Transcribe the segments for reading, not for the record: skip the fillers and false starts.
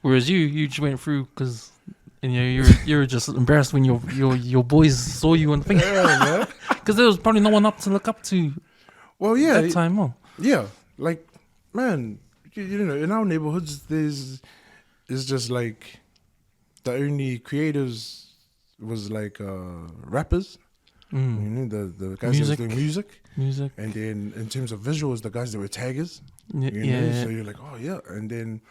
Whereas you just went through because you're just embarrassed when your boys saw you on the thing. Yeah, Because there was probably no one up to look up to well, yeah, that time on. yeah. Like, man, you know, in our neighborhoods, it's just like the only creatives was like rappers. You know, the guys that was doing music, and then in terms of visuals, the guys that were taggers. You know, so you're like, oh yeah, and then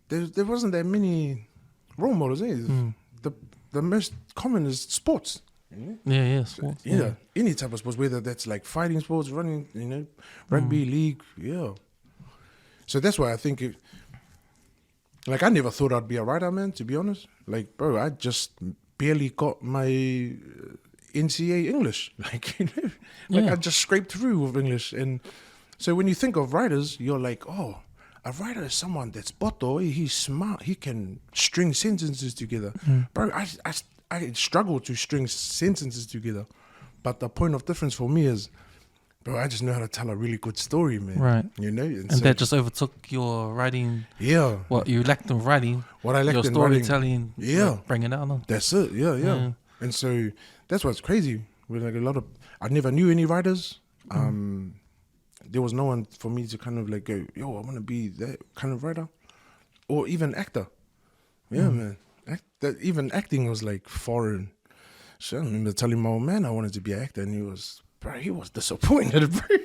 there wasn't that many role models. The most common is sports. Sports. Any type of sports, whether that's like fighting sports, running, you know, rugby league, So that's why I think like I never thought I'd be a writer, man. To be honest, like, bro, I just barely got my NCA English, like, you know, like I just scraped through with English. And so when you think of writers, you're like, oh, a writer is someone that's boto, he's smart, he can string sentences together. Bro, I struggle to string sentences together. But the point of difference for me is, bro, I just know how to tell a really good story, man. Right. You know? And so that just overtook your writing. Yeah. What you lacked in writing. What I lacked your in storytelling. Yeah. Like, bring it out. No? That's it. Yeah. And so that's what's crazy. With like I never knew any writers. There was no one for me to kind of like go, yo, I want to be that kind of writer. Or even actor. Yeah, man. Even acting was like foreign. So I remember telling my old man I wanted to be an actor, and he was disappointed, bro.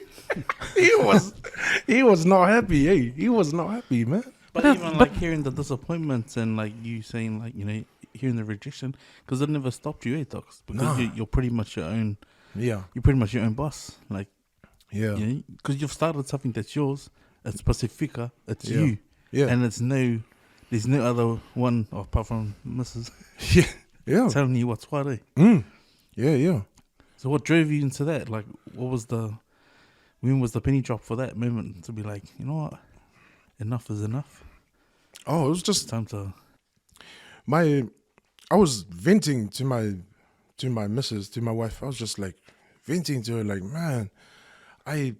he was not happy. Hey, he was not happy, man. But even like hearing the disappointments and like you saying like, you know, hearing the rejection, because it never stopped you, Docs? Because you're pretty much your own. Yeah. You're pretty much your own boss, like. Yeah. Because you've started something that's yours. It's Pasifika. It's you. Yeah. And there's no other one apart from Mrs. Yeah. Telling you what's what, eh? Yeah. So what drove you into that? Like, when was the penny drop for that moment to be like, you know what? Enough is enough. Oh, it was just time to. I was venting to my missus, to my wife. I was just like venting to her, like, man, I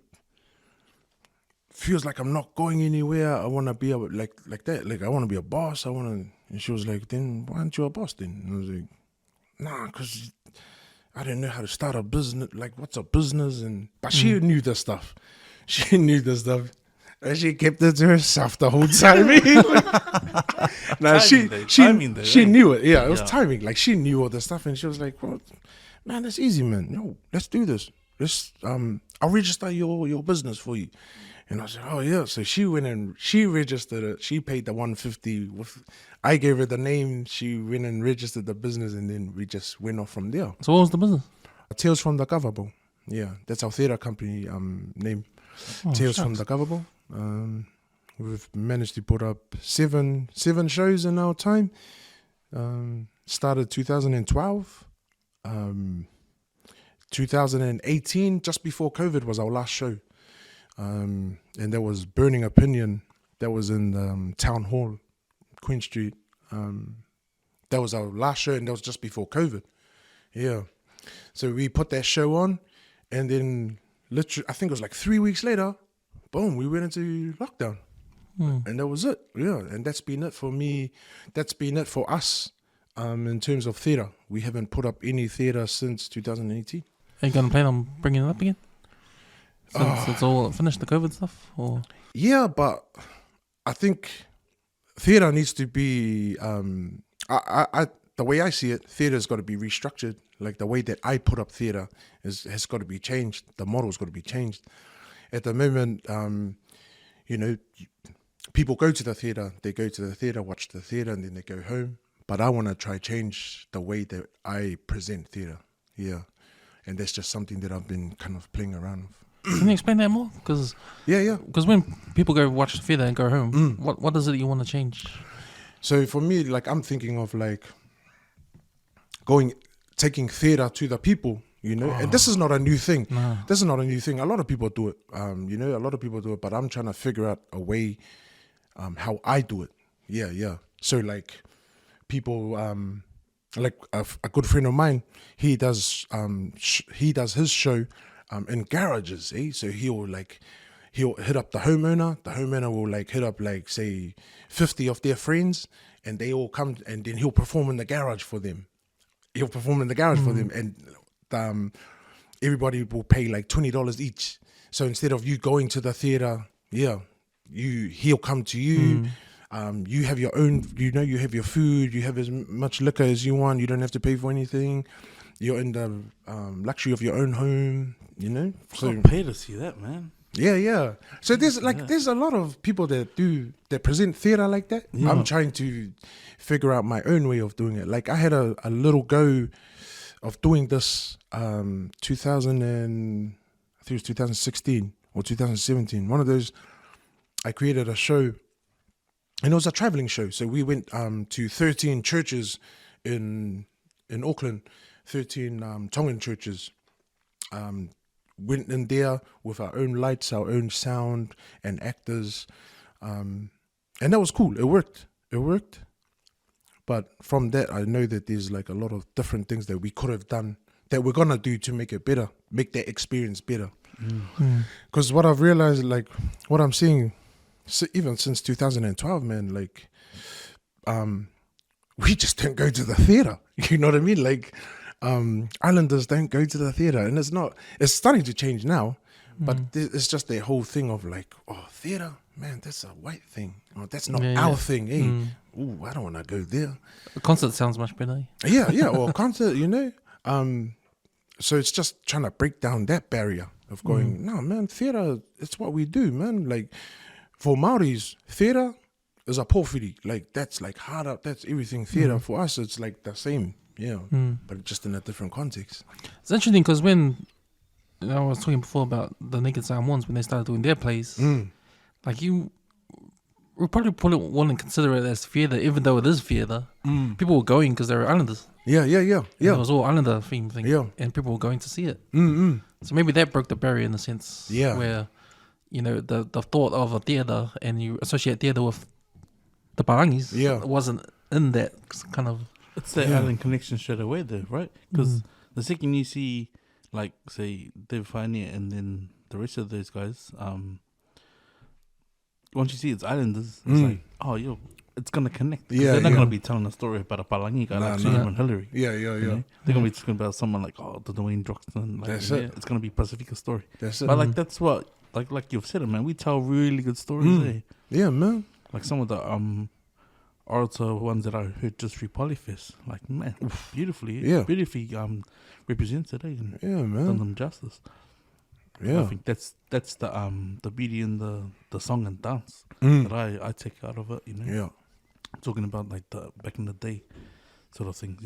feels like I'm not going anywhere. I want to be like that. Like, I want to be a boss. And she was like, then why aren't you a boss then? And I was like, nah, because I didn't know how to start a business. Like, what's a business? But she knew the stuff. And she kept it to herself the whole time. Now she knew it. Yeah, it was timing. Like, she knew all the stuff, and she was like, well, man, that's easy, man. No, let's do this. I'll register your business for you. And I said, oh yeah. So she went and she registered it. She paid the $150. I gave her the name. She went and registered the business, and then we just went off from there. So what was the business? Tales from the Coverable. Yeah, that's our theatre company name. Tales from the Coverable. We've managed to put up seven shows in our time. Started 2012. 2018, just before COVID, was our last show. And there was Burning Opinion. That was in Town Hall, Queen Street. That was our last show, and that was just before COVID. Yeah. So we put that show on, and then literally, I think it was like 3 weeks later, boom, we went into lockdown. And that was it. Yeah. And that's been it for me. That's been it for us in terms of theatre. We haven't put up any theatre since 2018. Are you going to plan on bringing it up again? Since it's all finished, the COVID stuff? Or? Yeah, but I think theatre needs to be, the way I see it, theatre's got to be restructured. Like, the way that I put up theatre has got to be changed. The model's got to be changed. At the moment, you know, people go to the theatre, watch the theatre, and then they go home. But I want to try change the way that I present theatre. Yeah. And that's just something that I've been kind of playing around with. Can you explain that more? Because when people go watch the theatre and go home, what is it you want to change? So for me, like, I'm thinking of like taking theatre to the people, you know. And this is not a new thing. No. This is not a new thing. A lot of people do it, you know. A lot of people do it, but I'm trying to figure out a way how I do it. Yeah. So like people. Like a good friend of mine, he does his show in garages, eh? So he'll hit up the homeowner. The homeowner will like hit up like say 50 of their friends, and they all come, and then he'll perform in the garage for them. And everybody will pay like $20 each. So instead of you going to the theater, he'll come to you. You have your own, you have your food, you have as much liquor as you want. You don't have to pay for anything. You're in the luxury of your own home, So I'll pay to see that, man. Yeah. So there's a lot of people that present theater like that. Yeah. I'm trying to figure out my own way of doing it. Like I had a little go of doing this 2016 or 2017. One of those, I created a show, and it was a traveling show. So we went to 13 churches in Auckland, 13 Tongan churches. Went in there with our own lights, our own sound, and actors, and that was cool. It worked. But from that, I know that there's like a lot of different things that we could have done, that we're gonna do to make it better, make that experience better. Because what I've realized, like what I'm seeing, even since 2012, man, like we just don't go to the theater. You know what I mean? Like Islanders don't go to the theater, and it's starting to change now, but it's just the whole thing of like, oh, theater, man, that's a white thing. Oh, that's not our thing, eh? Ooh, I don't want to go there. A concert sounds much better. Or a concert, so it's just trying to break down that barrier of going, no, man, theater, it's what we do, man. Like for Maoris, theater is a pōwhiri. Like that's like hard up, that's everything. Theater for us, it's like the same. Yeah, but just in a different context. It's interesting because when I was talking before about the Naked Samoans, when they started doing their plays, like you would probably wouldn't consider it as theatre, even though it is theatre. People were going because they were Islanders. Yeah. And it was all Islander theme thing. Yeah. And people were going to see it. So maybe that broke the barrier in a sense. Yeah. Where, the thought of a theatre and you associate theatre with the Parangis wasn't in that kind of... It's the island connection straight away there, right? Because the second you see, like, say, Dave Fania and then the rest of those guys, once you see it's Islanders, it's like, oh, it's going to connect. They're not going to be telling a story about a Palangi guy like Suli Moa and Hillary. Yeah. They're going to be talking about someone like, the Dwayne Droxton. Like, That's it. It's going to be Pasifika story. That's it. But, like, that's what, like you've said it, man. We tell really good stories, eh? Yeah, man. Like some of the... also ones that I heard just through Polyfest, like man, beautifully represented, and man, done them justice. Yeah, I think that's the beauty in the song and dance that I take out of it, talking about like the back in the day sort of things,